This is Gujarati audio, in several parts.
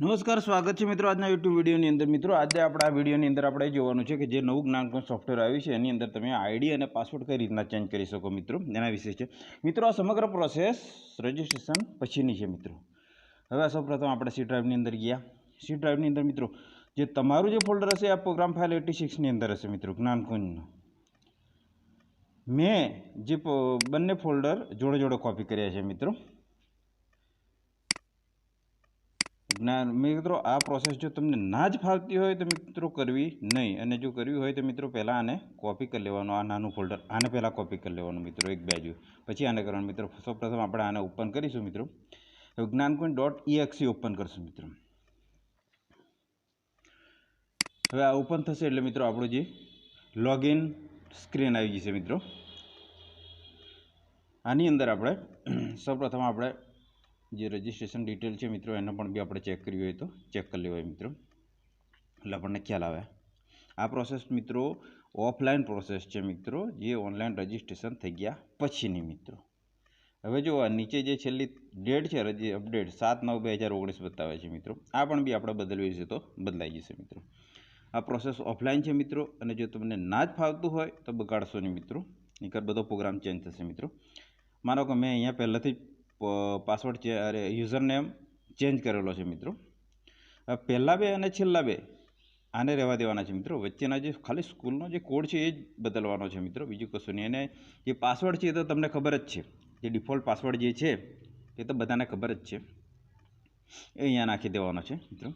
નમસ્કાર, સ્વાગત છે મિત્રો આજના યુટ્યુબ વિડીયોની અંદર। મિત્રો આજે આપણે આ વિડીયોની અંદર આપણે જોવાનું છે કે જે નવું જ્ઞાનકુંજ સોફ્ટવેર આવ્યું છે એની અંદર તમે આઈડી અને પાસવર્ડ કઈ રીતના ચેન્જ કરી શકો મિત્રો, એના વિશે છે મિત્રો। આ સમગ્ર પ્રોસેસ રજિસ્ટ્રેશન પછીની છે મિત્રો। હવે સૌપ્રથમ આપણે સી ડ્રાઈવની અંદર ગયા। સી ડ્રાઈવની અંદર મિત્રો જે તમારું જે ફોલ્ડર હશે આ પ્રોગ્રામ ફાઇલ 86 ની અંદર હશે મિત્રો, જ્ઞાનકુંજનો। મેં જે બંને ફોલ્ડર જોડે જોડે કોપી કર્યા છે મિત્રો। મિત્રો આ પ્રોસેસ જો તમને ના જ ફાવતી હોય તો મિત્રો કરવી નહીં, અને જો કરવી હોય તો મિત્રો પહેલાં આને કોપી કરી લેવાનું, આ નાનું ફોલ્ડર આને પહેલાં કોપી કરી લેવાનું મિત્રો એક બાજુ, પછી આને કરવાનું મિત્રો। સૌપ્રથમ આપણે આને ઓપન કરીશું મિત્રો। Gyankunj.exe ઓપન કરશું મિત્રો। હવે આ ઓપન થશે એટલે મિત્રો આપણું જે લોગિન સ્ક્રીન આવી જશે મિત્રો। આની અંદર આપણે સૌપ્રથમ આપણે જે રજિસ્ટ્રેશન ડિટેલ છે મિત્રો એનો પણ બી આપણે ચેક કરવી હોય તો ચેક કરી લેવાય મિત્રો, એટલે આપણને ખ્યાલ આવે। આ પ્રોસેસ મિત્રો ઓફલાઈન પ્રોસેસ છે મિત્રો, જે ઓનલાઈન રજિસ્ટ્રેશન થઈ ગયા પછીની મિત્રો। હવે જો આ નીચે જે છેલ્લી ડેટ છે રજી અપડેટ 7/9/2019 બતાવે છે મિત્રો, આ પણ બી આપણે બદલવી છે તો બદલાઈ જશે મિત્રો। આ પ્રોસેસ ઓફલાઈન છે મિત્રો, અને જો તમને ના જ ફાવતું હોય તો બગાડશો નહીં મિત્રો, નહીંતર બધો પ્રોગ્રામ ચેન્જ થશે મિત્રો। માનો કે મેં અહીંયા પહેલાંથી પાસવર્ડ યુઝર નેમ ચેન્જ કરેલો છે મિત્રો। પહેલાં બે અને છેલ્લા બે આને રહેવા દેવાના છે મિત્રો, વચ્ચેના જે ખાલી સ્કૂલનો જે કોડ છે એ જ બદલવાનો છે મિત્રો, બીજું કશું નહીં। અને જે પાસવર્ડ છે એ તો તમને ખબર જ છે, જે ડિફોલ્ટ પાસવર્ડ જે છે એ તો બધાને ખબર જ છે, એ અહીંયા નાખી દેવાનો છે મિત્રો।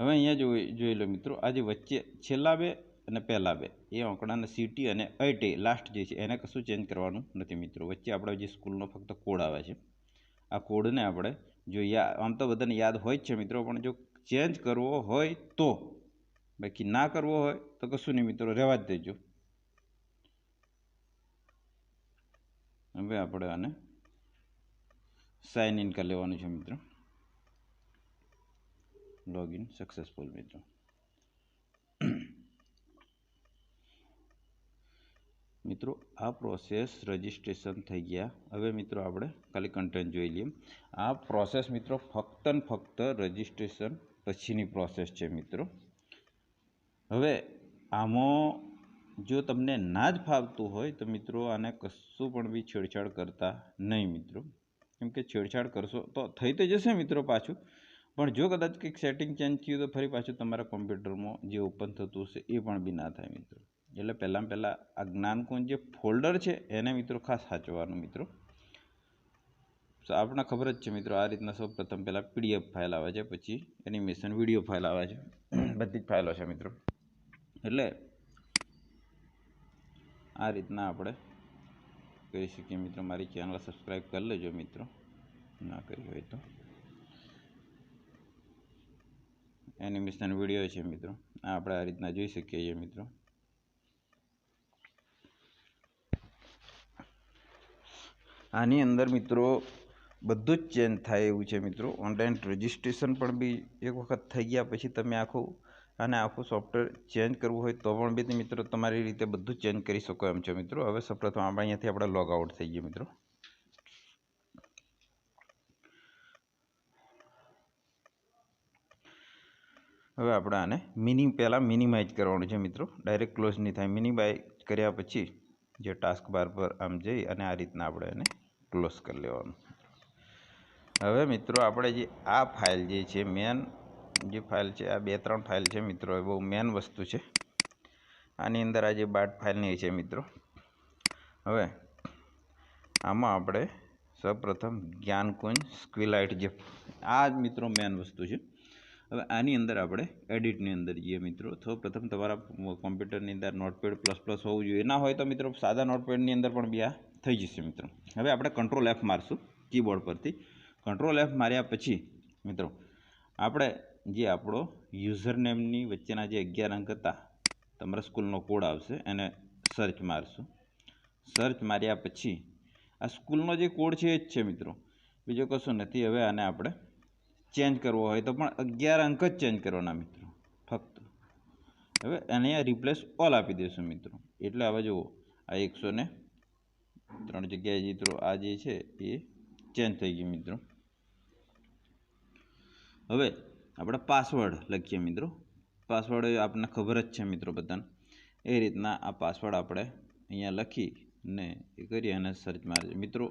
હવે અહીંયા જોઈ લો મિત્રો, આ જે વચ્ચે છેલ્લા બે અને પહેલાં બે એ આંકડાના સીટી અને 8 લાસ્ટ જે છે એને કશું ચેન્જ કરવાનું નથી મિત્રો। વચ્ચે આપણે જે સ્કૂલનો ફક્ત કોડ આવે છે, આ કોડને આપણે જો આમ તો બધાને યાદ હોય જ છે મિત્રો, પણ જો ચેન્જ કરવો હોય તો, બાકી ના કરવો હોય તો કશું નહીં મિત્રો, રહેવા જ દેજો। હવે આપણે આને સાઇન ઇન કરી લેવાનું છે મિત્રો, લોગિન સક્સેસફુલ મિત્રો। મિત્રો આ પ્રોસેસ રજિસ્ટ્રેશન થઈ ગયા। હવે મિત્રો આપણે ખાલી કન્ટેન્ટ જોઈ લઈએ। આ પ્રોસેસ મિત્રો ફક્ત ને ફક્ત રજિસ્ટ્રેશન પછીની પ્રોસેસ છે મિત્રો। હવે આમાં જો તમને ના જ ફાવતું હોય તો મિત્રો આને કશું પણ બી છેડછાડ કરતા નહીં મિત્રો, કેમ કે છેડછાડ કરશો તો થઈ તો જશે મિત્રો પાછું, પણ જો કદાચ કંઈક સેટિંગ ચેન્જ થયું તો ફરી પાછું તમારા કોમ્પ્યુટરમાં જે ઓપન થતું હશે એ પણ બી ના થાય મિત્રો। એટલે પહેલાં આ જ્ઞાનકુંજ જે ફોલ્ડર છે એને મિત્રો ખાસ સાચવવાનું મિત્રો। આપણને ખબર જ છે મિત્રો, આ રીતના સૌ પ્રથમ પહેલાં PDF ફાઇલ આવે છે, પછી એનિમેશન વિડીયો ફાઇલ આવે છે, બધી જ ફાઇલો છે મિત્રો। એટલે આ રીતના આપણે કરી શકીએ મિત્રો। મારી ચેનલ સબસ્ક્રાઈબ કરી લેજો મિત્રો, ના કરી હોય તો। એનિમેશન વિડીયો છે મિત્રો, આ આપણે આ રીતના જોઈ શકીએ છીએ મિત્રો। આની અંદર મિત્રો બધું જ ચેન્જ થાય એવું છે મિત્રો। ઓનલાઈન રજિસ્ટ્રેશન પણ બી એક વખત થઈ ગયા પછી તમે આખું સોફ્ટવેર ચેન્જ કરવું હોય તો પણ બી મિત્રો તમારી રીતે બધું ચેન્જ કરી શકો એમ છે મિત્રો। હવે સૌપ્રથમ આપણે અહીંયાથી આપણે લોગ આઉટ થઈ ગઈએ મિત્રો। હવે આપણે આને પહેલાં મિનિમાઇઝ કરવાનું છે મિત્રો, ડાયરેક્ટ ક્લોઝ નહીં થાય। મિનિમાઇઝ કર્યા પછી જે ટાસ્ક બાર પર આમ જઈ અને આ રીતના આપણે એને ક્લોઝ કરી લેવાનું। હવે મિત્રો આપણે જે આ ફાઇલ જે છે મેન જે ફાઇલ છે, આ 2-3 ફાઇલ છે મિત્રો, એ બહુ મેન વસ્તુ છે। આની અંદર આ જે બાટ ફાઇલની છે મિત્રો। હવે આમાં આપણે સૌપ્રથમ જ્ઞાનકુંજ સ્ક્વિલાઇટ જે આ જ મિત્રો મેન વસ્તુ છે। હવે આની અંદર આપણે એડિટની અંદર જઈએ મિત્રો। સૌપ્રથમ તમારા કોમ્પ્યુટરની અંદર નોટપેડ ++ હોવું જોઈએ, ના હોય તો મિત્રો સાદા નોટપેડની અંદર પણ બી આ થઈ જશે મિત્રો। હવે આપણે કંટ્રોલ F મારશું કીબોર્ડ પરથી। કંટ્રોલ F માર્યા પછી મિત્રો આપણે જે આપણો યુઝર નેમની વચ્ચેના જે 11 અંક હતા, તમારા સ્કૂલનો કોડ આવશે, એને સર્ચ મારશું। સર્ચ માર્યા પછી આ સ્કૂલનો જે કોડ છે એ જ છે મિત્રો, બીજો કશું નથી। હવે આને આપણે ચેન્જ કરવો હોય તો પણ 11 અંક જ ચેન્જ કરવાના મિત્રો ફક્ત। હવે અહીંયા રિપ્લેસ ઓલ આપી દઈશું મિત્રો, એટલે હવે જુઓ આ 103 જગ્યાએ મિત્રો આ જે છે એ ચેન્જ થઈ ગયું મિત્રો। હવે આપણે પાસવર્ડ લખીએ મિત્રો. પાસવર્ડ આપણને ખબર જ છે મિત્રો બધાને. એ રીતના આ પાસવર્ડ આપણે અહીંયા લખીને એ કરીએ અને સર્ચ મારીએ મિત્રો.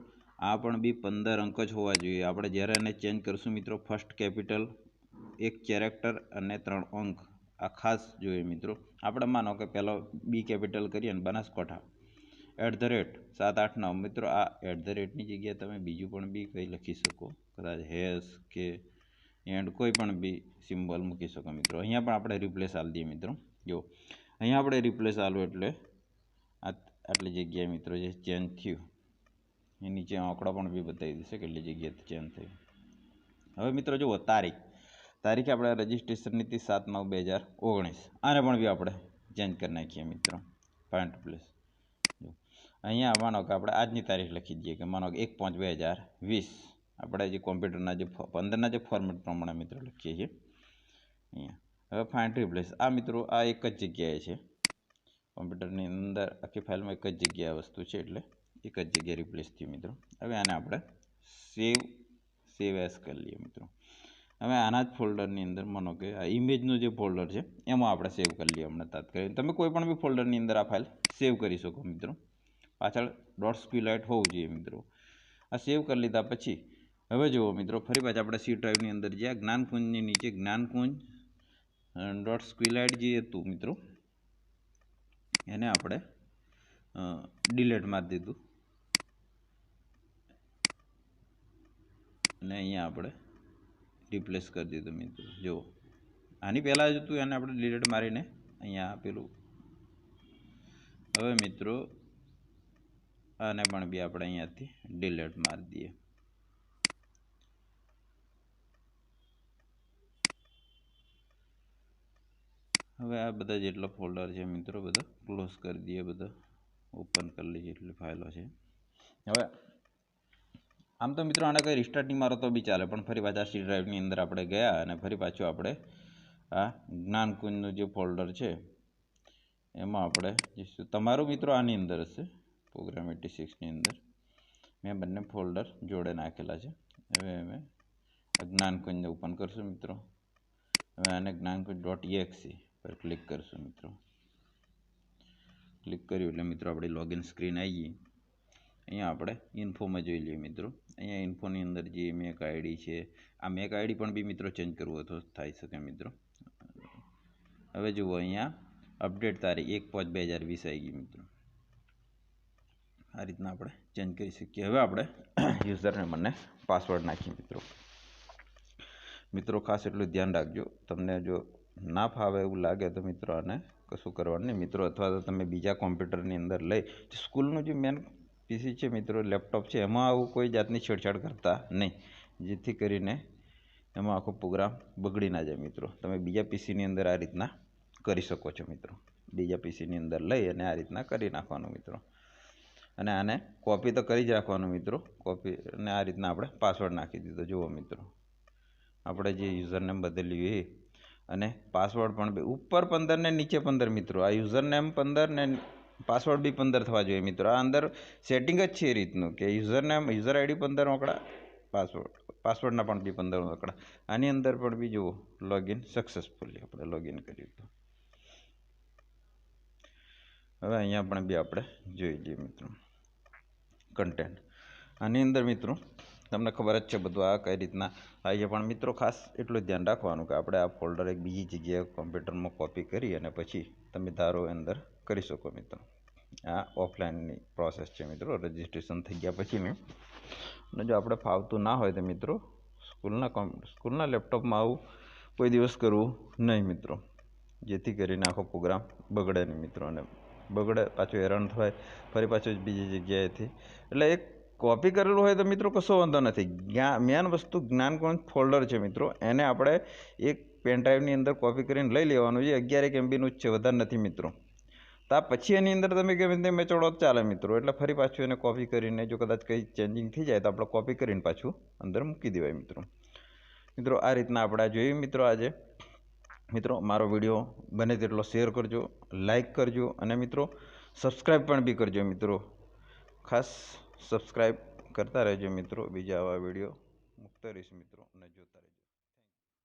આ પણ બી 15 અંક જ હોવા જોઈએ. આપણે જ્યારે એને ચેન્જ કરશું મિત્રો, ફર્સ્ટ કેપિટલ, એક કેરેક્ટર અને 3 અંક આ ખાસ જોઈએ મિત્રો. આપણે માનો કે પહેલો બી કેપિટલ કરીએ ને બનાસકાંઠા @ 789 મિત્રો. આ @ ની જગ્યાએ તમે બીજું પણ બી કંઈ લખી શકો, કદાચ હેશ કે એન્ડ કોઈ પણ બી સિમ્બોલ મૂકી શકો મિત્રો. અહીંયા પણ આપણે રિપ્લેસ આપી દઈએ મિત્રો. જો અહીંયા આપણે રિપ્લેસ આલું એટલે આટલી જગ્યાએ મિત્રો જે ચેન્જ થયું એ નીચે આંકડો પણ બી બતાવી દેશે કેટલી જગ્યાએ ચેન્જ થયું. હવે મિત્રો જુઓ તારીખ આપણે રજિસ્ટ્રેશનની હતી 7/9/2019. આને પણ બી આપણે ચેન્જ કરી નાખીએ મિત્રો. પોઈન્ટ પ્લેસ જો અહીંયા માનો કે આપણે આજની તારીખ લખી દઈએ કે માનો કે 1/5/2020. આપણે જે કોમ્પ્યુટરના જે 15ના જે ફોર્મેટ પ્રમાણે મિત્રો લખીએ છીએ અહીંયા. હવે ફાઇન્ડ રિપ્લેસ આ મિત્રો આ એક જ જગ્યાએ છે કોમ્પ્યુટરની અંદર. આખી ફાઇલમાં એક જ જગ્યાએ વસ્તુ છે એટલે એક જ જગ્યાએ રિપ્લેસ થયું મિત્રો. હવે આને આપણે સેવ એઝ કરી લઈએ મિત્રો. હવે આના જ ફોલ્ડરની અંદર માનો કે આ ઇમેજનું જે ફોલ્ડર છે એમાં આપણે સેવ કરી લઈએ હમણાં તાત્કાલિક. તમે કોઈ પણ બી ફોલ્ડરની અંદર આ ફાઇલ સેવ કરી શકો મિત્રો. પાછળ .sqlite હોવું જોઈએ મિત્રો. આ સેવ કરી લીધા પછી હવે જુઓ મિત્રો, ફરી પાછા આપણે સી ડ્રાઈવની અંદર જ્યાં જ્ઞાનકુંજની નીચે જ્ઞાનકુંજ .sqlite જે હતું મિત્રો એને આપણે ડિલીટ મારી દીધું અને અહીંયા આપણે રિપ્લેસ કરી દીધું મિત્રો. જુઓ આની પહેલાં જ હતું એને આપણે ડિલીટ મારીને અહીંયા આપેલું. હવે મિત્રો આને પણ બી આપણે અહીંયાથી ડિલીટ મારી દઈએ. હવે આ બધા જેટલા ફોલ્ડર છે મિત્રો બધા ક્લોઝ કરી દઈએ, બધા ઓપન કરી લઈએ જેટલી ફાઇલો છે. હવે આમ તો મિત્રો આને કંઈ રિસ્ટાર્ટ નહીં મારો તો બી ચાલે, પણ ફરી પાછા સી ડ્રાઈવની અંદર આપણે ગયા અને ફરી પાછું આપણે આ જ્ઞાનકુંજનું જે ફોલ્ડર છે એમાં આપણે જઈશું. તમારું મિત્રો આની અંદર હશે પ્રોગ્રામ 86ની અંદર. મેં બંને ફોલ્ડર જોડે નાખેલા છે. હવે અમે જ્ઞાનકુંજને ઓપન કરશું મિત્રો. હવે આને જ્ઞાનકુંજ.exe પર ક્લિક કરશું મિત્રો. ક્લિક કર્યું એટલે મિત્રો આપણી લોગિન સ્ક્રીન આવી ગઈ. અહીંયા આપણે ઇન્ફોમાં જોઈ લઈએ મિત્રો. અહીંયા ઇન્ફોની અંદર જે મેક આઈડી છે, આ મેક આઈડી પણ બી મિત્રો ચેન્જ કરવું હોય તો થઈ શકે મિત્રો. હવે જુઓ અહીંયા અપડેટ તારીખ 1/5/2020 આવી ગઈ મિત્રો. આ રીતના આપણે ચેન્જ કરી શકીએ. હવે આપણે યુઝરનેમ અને પાસવર્ડ નાખીએ મિત્રો. મિત્રો ખાસ એટલું ધ્યાન રાખજો, તમને જો ના ફાવે એવું લાગે તો મિત્રો આને કશું કરવાનું નહીં મિત્રો. અથવા તો તમે બીજા કોમ્પ્યુટરની અંદર લઈ સ્કૂલનું જે મેન પીસી છે મિત્રો, લેપટોપ છે, એમાં આવું કોઈ જાતની છેડછાડ કરતા નહીં, જેથી કરીને એમાં આખો પ્રોગ્રામ બગડી ના જાય મિત્રો. તમે બીજા પીસીની અંદર આ રીતના કરી શકો છો મિત્રો. બીજા પીસીની અંદર લઈ અને આ રીતના કરી નાખવાનું મિત્રો. અને આને કોપી તો કરી જ રાખવાનું મિત્રો. કોપી અને આ રીતના આપણે પાસવર્ડ નાખી દીધો. જુઓ મિત્રો આપણે જે યુઝરનેમ બદલ્યું એ અને પાસવર્ડ પણ ઉપર 15 ને નીચે 15 મિત્રો. આ યુઝરનેમ 15 ને પાસવર્ડ બી 15 થવા જોઈએ મિત્રો. આ અંદર સેટિંગ જ છે એ રીતનું કે યુઝરનેમ યુઝર આઈડી 15 આંકડા, પાસવર્ડના પણ બી 15 આંકડા. આની અંદર પણ બી જુઓ લોગિન સક્સેસફુલી આપણે લોગિન કર્યું હતું. હવે અહીંયા પણ બી આપણે જોઈ લઈએ મિત્રો કન્ટેન્ટ. આની અંદર મિત્રો તમને ખબર જ છે બધું આ કઈ રીતના આવી છે, પણ મિત્રો ખાસ એટલું ધ્યાન રાખવાનું કે આપણે આ ફોલ્ડર એક બીજી જગ્યાએ કોમ્પ્યુટરમાં કોપી કરી અને પછી તમે ધારો અંદર કરી શકો મિત્રો. આ ઓફલાઈનની પ્રોસેસ છે મિત્રો, રજિસ્ટ્રેશન થઈ ગયા પછીની. અને જો આપણે ફાવતું ના હોય તો મિત્રો સ્કૂલના લેપટોપમાં આવું કોઈ દિવસ કરવું નહીં મિત્રો, જેથી કરીને આખો પ્રોગ્રામ બગડે નહીં મિત્રો. અને બગડે પાછું હેરાન થાય ફરી પાછું બીજી જગ્યાએથી. એટલે એક કોપી કરેલું હોય તો મિત્રો કશો વાંધો નથી. મેન વસ્તુ જ્ઞાનકુંજ ફોલ્ડર છે મિત્રો, એને આપણે એક પેનડ્રાઈવની અંદર કોપી કરીને લઈ લેવાનું છે. 11 MBનું જ છે, વધારે નથી મિત્રો. તો આ પછી એની અંદર તમે કેવી રીતે મેચોડો ચાલે મિત્રો. એટલે ફરી પાછું એને કોપી કરીને જો કદાચ કંઈ ચેન્જિંગ થઈ જાય તો આપણે કોપી કરીને પાછું અંદર મૂકી દેવાય મિત્રો. મિત્રો આ રીતના આપણે જોયું મિત્રો આજે. મિત્રો મારો વિડીયો બને તેટલો શેર કરજો, લાઈક કરજો અને મિત્રો સબસ્ક્રાઈબ પણ બી કરજો મિત્રો. ખાસ સબસ્ક્રાઈબ કરતા રહેજો મિત્રો. બીજા આવા વિડીયો મૂકતા રહીશ મિત્રો અને જોતા રહેજો.